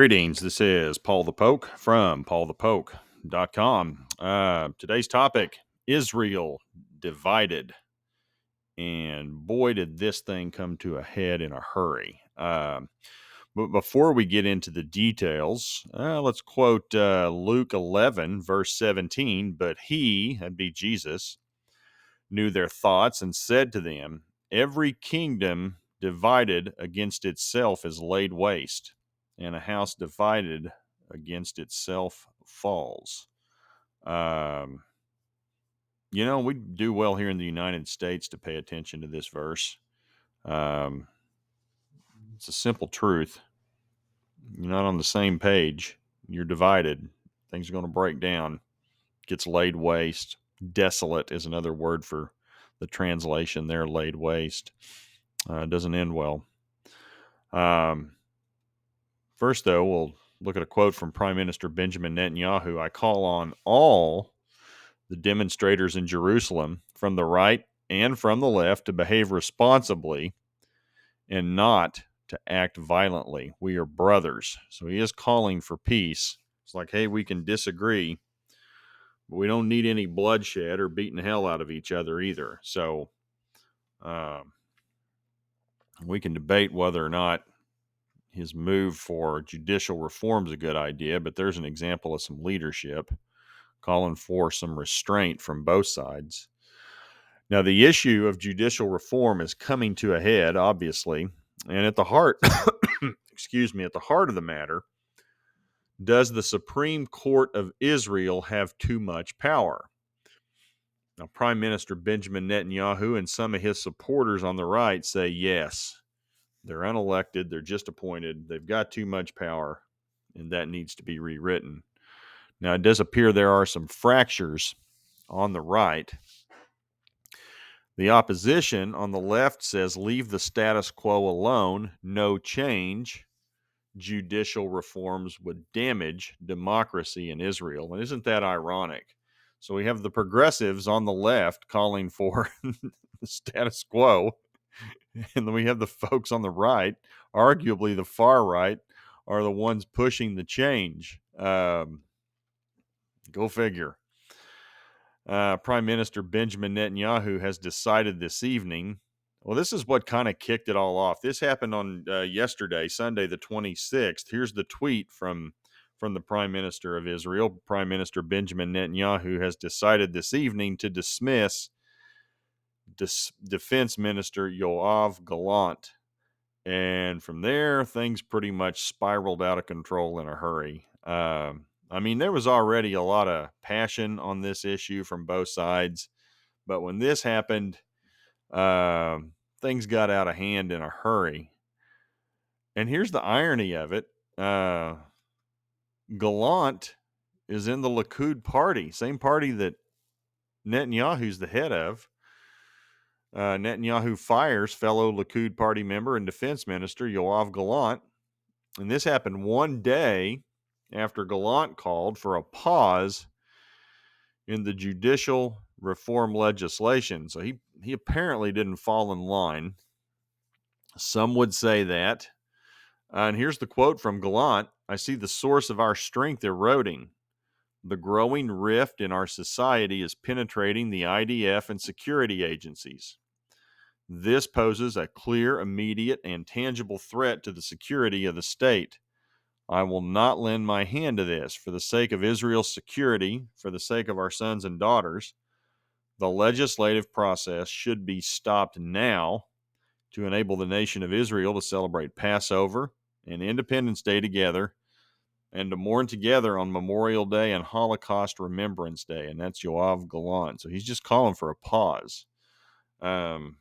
Greetings. This is Paul the Poke from PaulthePoke.com. Today's topic, Israel divided. And boy, did this thing come to a head in a hurry. But before we get into the details, let's quote Luke 11, verse 17. But he, that'd be Jesus, knew their thoughts and said to them, every kingdom divided against itself is laid waste, and a house divided against itself falls. We do well here in the United States to pay attention to this verse. It's a simple truth. You're not on the same page. You're divided. Things are going to break down. Gets laid waste. Desolate is another word for the translation there, laid waste. Doesn't end well. First, though, we'll look at a quote from Prime Minister Benjamin Netanyahu. I call on all the demonstrators in Jerusalem, from the right and from the left, to behave responsibly and not to act violently. We are brothers. So he is calling for peace. It's like, hey, we can disagree, but we don't need any bloodshed or beating the hell out of each other either. So we can debate whether or not his move for judicial reform is a good idea, but there's an example of some leadership calling for some restraint from both sides. Now, the issue of judicial reform is coming to a head, obviously, and at the heart, at the heart of the matter, does the Supreme Court of Israel have too much power? Now, Prime Minister Benjamin Netanyahu and some of his supporters on the right say yes. They're unelected. They're just appointed. They've got too much power, and that needs to be rewritten. Now, it does appear there are some fractures on the right. The opposition on the left says leave the status quo alone, no change. Judicial reforms would damage democracy in Israel. And isn't that ironic? So we have the progressives on the left calling for the status quo. And then we have the folks on the right, arguably the far right, are the ones pushing the change. Go figure. Prime Minister Benjamin Netanyahu has decided this evening. Well, this is what kind of kicked it all off. This happened on yesterday, Sunday the 26th. Here's the tweet from the Prime Minister of Israel. Prime Minister Benjamin Netanyahu has decided this evening to dismiss Defense Minister Yoav Gallant. And from there, things pretty much spiraled out of control in a hurry. There was already a lot of passion on this issue from both sides. But when this happened, things got out of hand in a hurry. And here's the irony of it. Gallant is in the Likud Party, same party that Netanyahu's the head of. Netanyahu fires fellow Likud Party member and defense minister Yoav Gallant. And this happened one day after Gallant called for a pause in the judicial reform legislation. So he apparently didn't fall in line. Some would say that. And here's the quote from Gallant. I see the source of our strength eroding. The growing rift in our society is penetrating the IDF and security agencies. This poses a clear, immediate, and tangible threat to the security of the state. I will not lend my hand to this. For the sake of Israel's security, for the sake of our sons and daughters, the legislative process should be stopped now to enable the nation of Israel to celebrate Passover and Independence Day together, and to mourn together on Memorial Day and Holocaust Remembrance Day. And that's Yoav Gallant. So he's just calling for a pause. And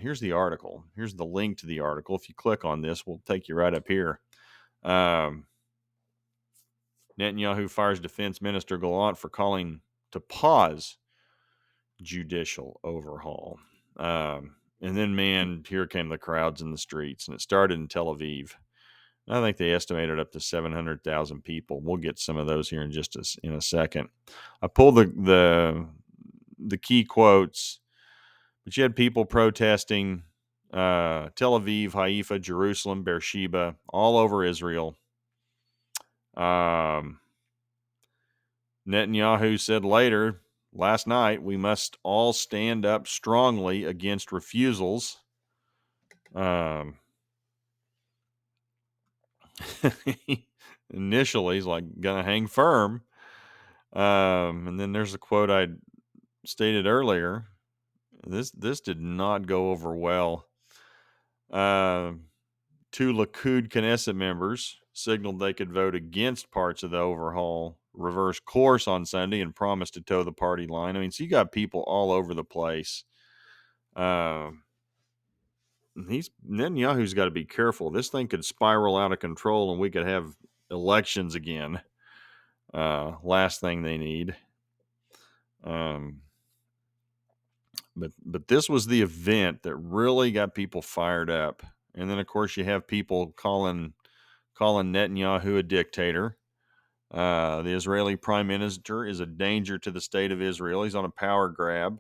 here's the article. Here's the link to the article. If you click on this, we'll take you right up here. Netanyahu fires Defense Minister Gallant for calling to pause judicial overhaul. And then, man, here came the crowds in the streets, and it started in Tel Aviv. I think they estimated up to 700,000 people. We'll get some of those here in just in a second. I pulled the key quotes, but you had people protesting Tel Aviv, Haifa, Jerusalem, Beersheba, all over Israel. Netanyahu said last night, we must all stand up strongly against refusals. Initially, he's like, gonna hang firm. And then there's a quote I stated earlier. This did not go over well. Two Likud Knesset members signaled they could vote against parts of the overhaul reverse course on Sunday and promised to toe the party line. I mean, so you got people all over the place. Netanyahu's got to be careful. This thing could spiral out of control and we could have elections again. Last thing they need. But this was the event that really got people fired up. And then, of course, you have people calling Netanyahu a dictator. The Israeli prime minister is a danger to the state of Israel. He's on a power grab.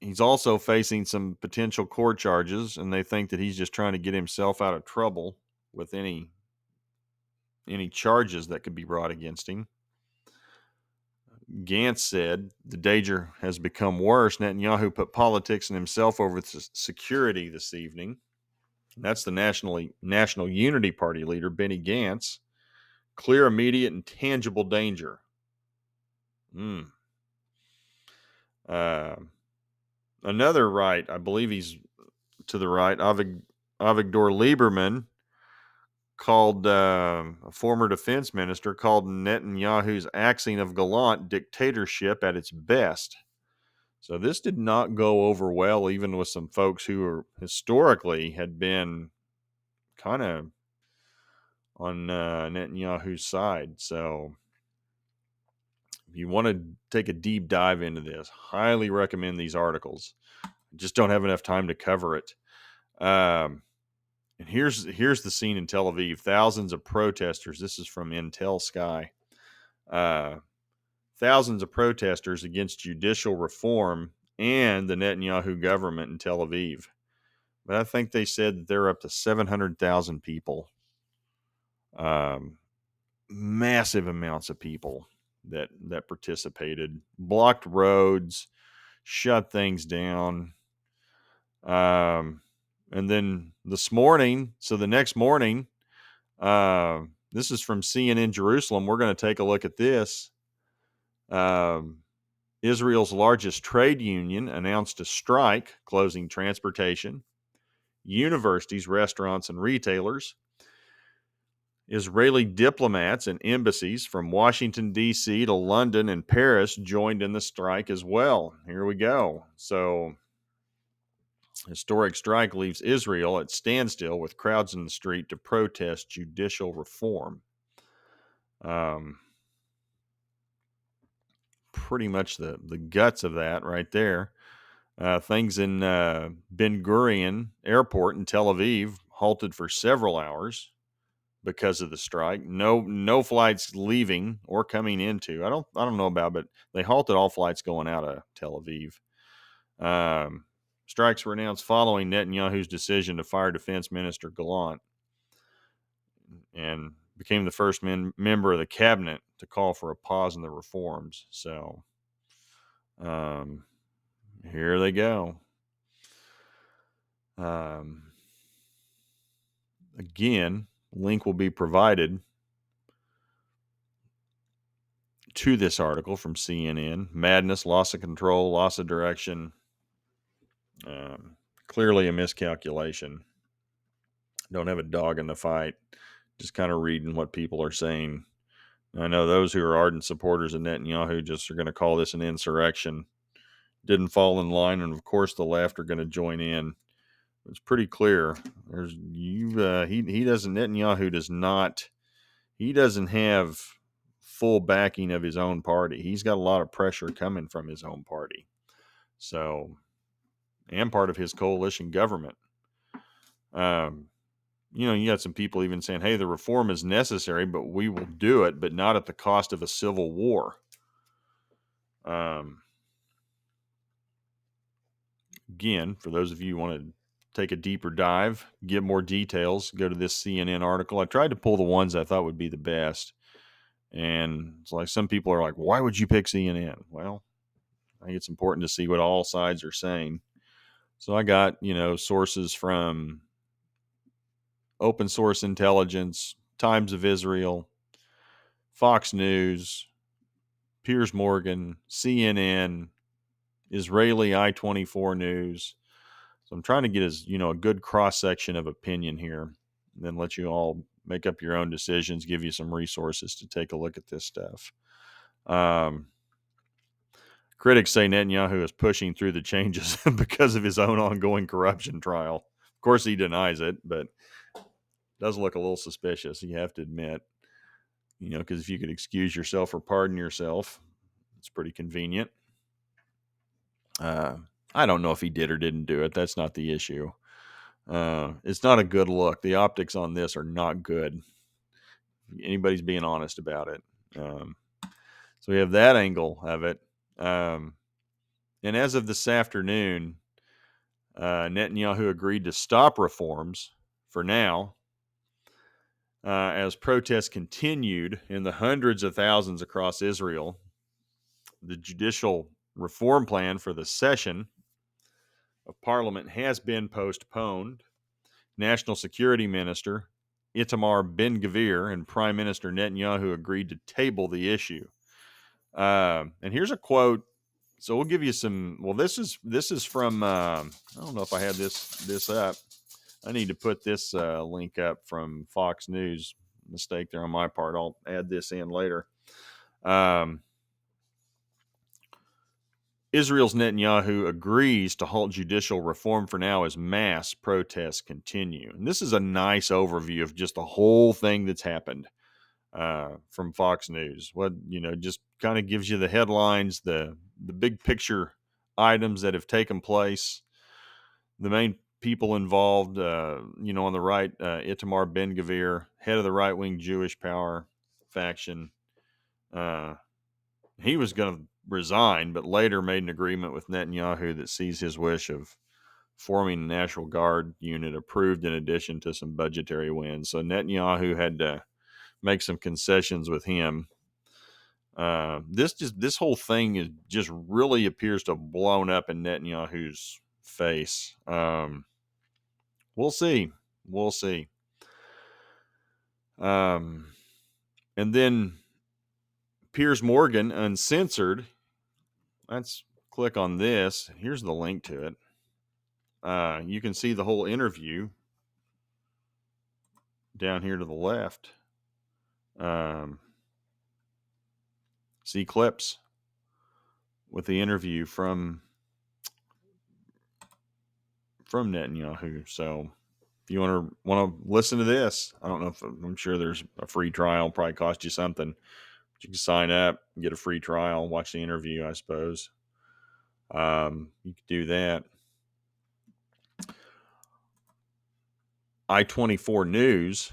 He's also facing some potential court charges, and they think that he's just trying to get himself out of trouble with any charges that could be brought against him. Gantz said the danger has become worse. Netanyahu put politics and himself over security this evening. That's the National Unity Party leader, Benny Gantz. Clear, immediate, and tangible danger. Another right, I believe he's to the right, Avigdor Lieberman, called a former defense minister, called Netanyahu's axing of Gallant dictatorship at its best. So this did not go over well, even with some folks who are historically had been kind of on Netanyahu's side. So if you want to take a deep dive into this, highly recommend these articles. Just don't have enough time to cover it. And here's the scene in Tel Aviv. Thousands of protesters. This is from Intel Sky. Thousands of protesters against judicial reform and the Netanyahu government in Tel Aviv. But I think they said that they're up to 700,000 people. Massive amounts of people that participated. Blocked roads, shut things down. And then this morning, so the next morning, this is from CNN Jerusalem. We're going to take a look at this. Israel's largest trade union announced a strike, closing transportation, universities, restaurants, and retailers. Israeli diplomats and embassies from Washington, D.C. to London and Paris joined in the strike as well. Here we go. So, historic strike leaves Israel at standstill with crowds in the street to protest judicial reform. Pretty much the guts of that right there. Things in Ben-Gvir Airport in Tel Aviv halted for several hours because of the strike. No flights leaving or coming into. I don't know about, but they halted all flights going out of Tel Aviv. Strikes were announced following Netanyahu's decision to fire Defense Minister Gallant, and became the first member of the cabinet to call for a pause in the reforms. So, here they go. Again, link will be provided to this article from CNN. Madness, loss of control, loss of direction. Clearly a miscalculation. Don't have a dog in the fight. Just kind of reading what people are saying. I know those who are ardent supporters of Netanyahu just are going to call this an insurrection. Didn't fall in line, and of course the left are going to join in. It's pretty clear. Netanyahu does not. He doesn't have full backing of his own party. He's got a lot of pressure coming from his own party. So, and part of his coalition government. You got some people even saying, hey, the reform is necessary, but we will do it, but not at the cost of a civil war. Again, for those of you who want to take a deeper dive, get more details, go to this CNN article. I tried to pull the ones I thought would be the best. And it's like some people are like, why would you pick CNN? Well, I think it's important to see what all sides are saying. So I got, sources from Open Source Intelligence, Times of Israel, Fox News, Piers Morgan, CNN, Israeli I-24 News. So I'm trying to get a good cross section of opinion here, and then let you all make up your own decisions, give you some resources to take a look at this stuff. Critics say Netanyahu is pushing through the changes because of his own ongoing corruption trial. Of course, he denies it, but it does look a little suspicious, you have to admit. Because if you could excuse yourself or pardon yourself, it's pretty convenient. I don't know if he did or didn't do it. That's not the issue. It's not a good look. The optics on this are not good. Anybody's being honest about it. So we have that angle of it. And as of this afternoon, Netanyahu agreed to stop reforms for now as protests continued in the hundreds of thousands across Israel. The Judicial Reform plan for the session of Parliament has been postponed. National Security Minister Ben-Gvir and Prime Minister Netanyahu agreed to table the issue. And here's a quote. So we'll give you some. Well, this is from. I don't know if I have this up. I need to put this link up from Fox News. Mistake there on my part. I'll add this in later. Israel's Netanyahu agrees to halt judicial reform for now as mass protests continue. And this is a nice overview of just the whole thing that's happened from Fox News. Just kind of gives you the headlines, the big picture items that have taken place, the main people involved, on the right, Itamar Ben-Gvir, head of the right-wing Jewish power faction. He was going to resign, but later made an agreement with Netanyahu that sees his wish of forming a National Guard unit approved in addition to some budgetary wins. So Netanyahu had to make some concessions with him. This whole thing is just really appears to have blown up in Netanyahu's face. We'll see. And then Piers Morgan, Uncensored. Let's click on this. Here's the link to it. You can see the whole interview down here to the left. See clips with the interview from Netanyahu. So if you want to listen to this, I don't know if I'm sure there's a free trial, probably cost you something. But you can sign up, get a free trial, watch the interview, I suppose. You could do that. I-24 News,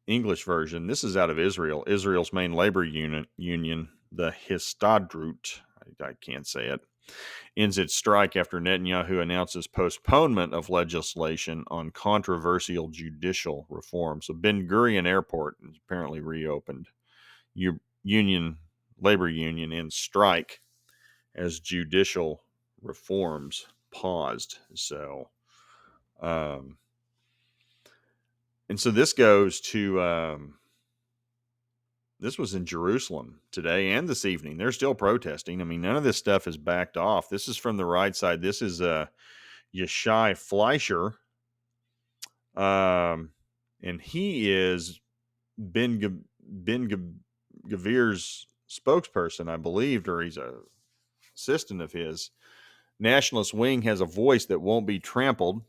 English version. This is out of Israel. Israel's main labor union, the Histadrut, I can't say it, ends its strike after Netanyahu announces postponement of legislation on controversial judicial reform. So Ben Gurion Airport is apparently reopened. Labor union in strike as judicial reforms paused. So, and so this goes to, this was in Jerusalem today and this evening. They're still protesting. I mean, none of this stuff is backed off. This is from the right side. This is Yeshai Fleischer. And he is Ben-Gvir's spokesperson, I believed, or he's a assistant of his. Nationalist wing has a voice that won't be trampled.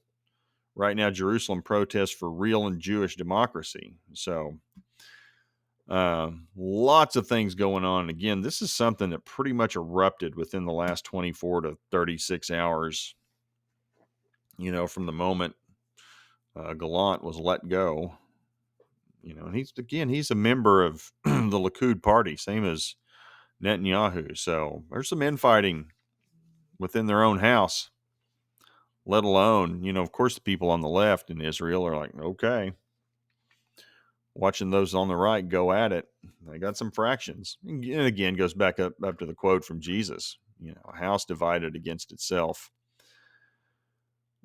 Right now, Jerusalem protests for real and Jewish democracy. So lots of things going on. Again, this is something that pretty much erupted within the last 24 to 36 hours, from the moment Gallant was let go. And he's a member of the Likud Party, same as Netanyahu. So there's some infighting within their own house. let alone, of course, the people on the left in Israel are like, okay, watching those on the right go at it. They got some fractions. And again, goes back up to the quote from Jesus, a house divided against itself,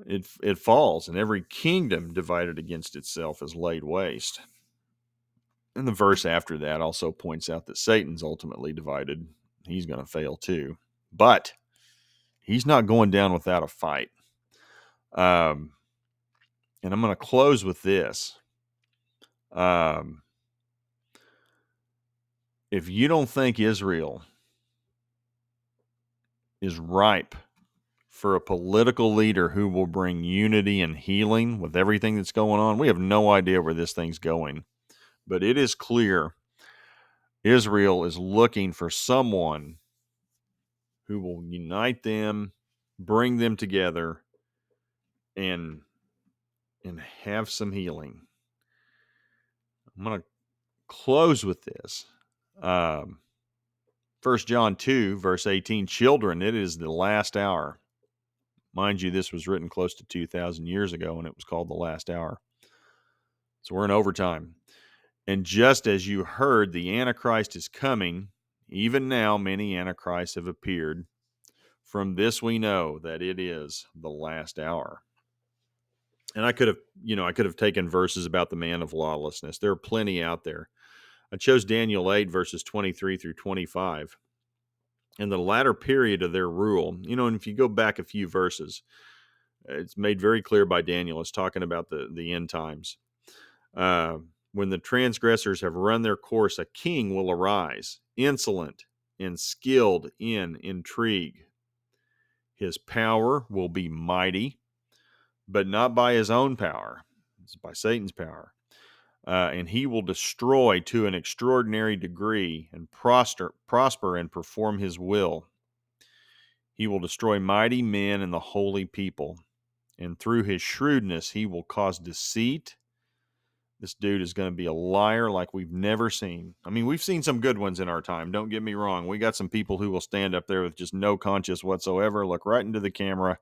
it falls, and every kingdom divided against itself is laid waste. And the verse after that also points out that Satan's ultimately divided. He's going to fail too. But he's not going down without a fight. And I'm going to close with this. If you don't think Israel is ripe for a political leader who will bring unity and healing with everything that's going on, we have no idea where this thing's going. But it is clear Israel is looking for someone who will unite them, bring them together, and have some healing. I'm going to close with this. 1 John 2, verse 18, children, it is the last hour. Mind you, this was written close to 2,000 years ago, and it was called the last hour. So we're in overtime. And just as you heard, the Antichrist is coming. Even now, many Antichrists have appeared. From this we know that it is the last hour. And I could have taken verses about the man of lawlessness. There are plenty out there. I chose Daniel 8, verses 23 through 25. In the latter period of their rule, and if you go back a few verses, it's made very clear by Daniel. It's talking about the end times. When the transgressors have run their course, a king will arise, insolent and skilled in intrigue. His power will be mighty, but not by his own power. It's by Satan's power. And he will destroy to an extraordinary degree and prosper and perform his will. He will destroy mighty men and the holy people. And through his shrewdness, he will cause deceit. This dude is going to be a liar like we've never seen. I mean, we've seen some good ones in our time. Don't get me wrong. We got some people who will stand up there with just no conscience whatsoever, look right into the camera,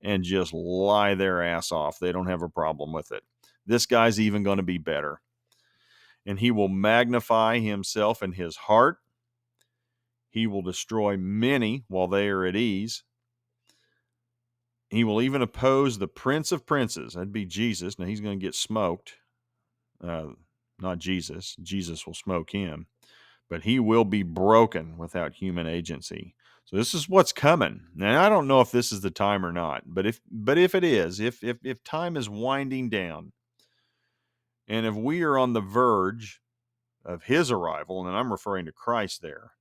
and just lie their ass off. They don't have a problem with it. This guy's even going to be better. And he will magnify himself in his heart. He will destroy many while they are at ease. He will even oppose the Prince of Princes. That'd be Jesus. Now he's going to get smoked. Not Jesus. Jesus will smoke him. But he will be broken without human agency. So this is what's coming. Now I don't know if this is the time or not. But if it is, if time is winding down, and if we are on the verge of his arrival, and I'm referring to Christ there,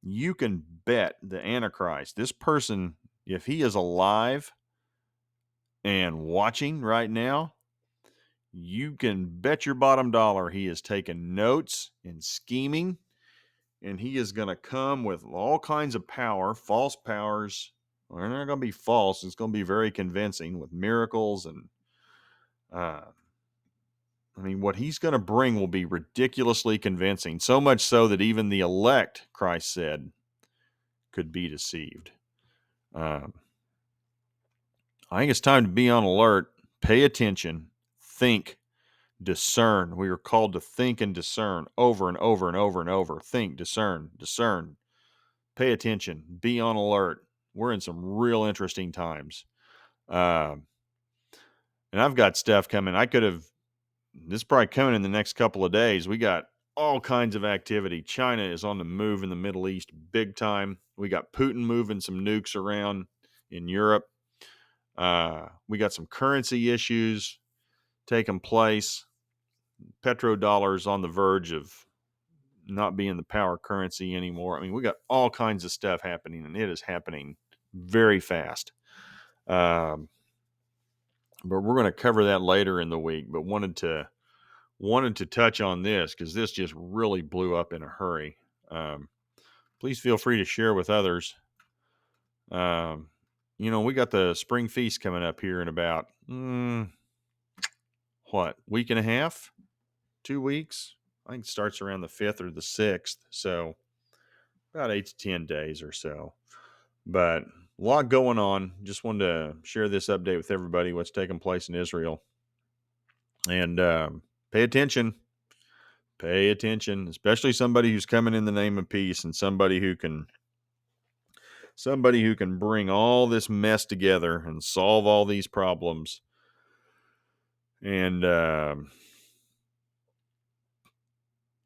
you can bet the Antichrist, this person, if he is alive and watching right now, you can bet your bottom dollar he is taking notes and scheming, and he is going to come with all kinds of power, false powers. Well, they're not going to be false. It's going to be very convincing with miracles. And what he's going to bring will be ridiculously convincing, so much so that even the elect, Christ said, could be deceived. I think it's time to be on alert, pay attention, think, discern. We are called to think and discern over and over and over and over. Think, discern, pay attention, be on alert. We're in some real interesting times. And I've got stuff coming. This is probably coming in the next couple of days. We got all kinds of activity. China is on the move in the Middle East big time. We got Putin moving some nukes around in Europe. We got some currency issues taking place. Petrodollar's on the verge of not being the power currency anymore. We got all kinds of stuff happening, and it is happening very fast. But we're going to cover that later in the week. But wanted to touch on this because this just really blew up in a hurry. Please feel free to share with others. We got the spring feast coming up here in about week and a half, 2 weeks. I think it starts around the 5th or the 6th. So about 8 to 10 days or so. But A lot going on. Just wanted to share this update with everybody, what's taking place in Israel. And pay attention. Pay attention, especially somebody who's coming in the name of peace and somebody who can bring all this mess together and solve all these problems. And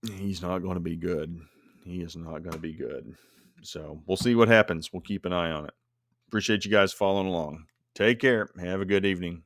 he's not going to be good. He is not going to be good. So we'll see what happens. We'll keep an eye on it. Appreciate you guys following along. Take care. Have a good evening.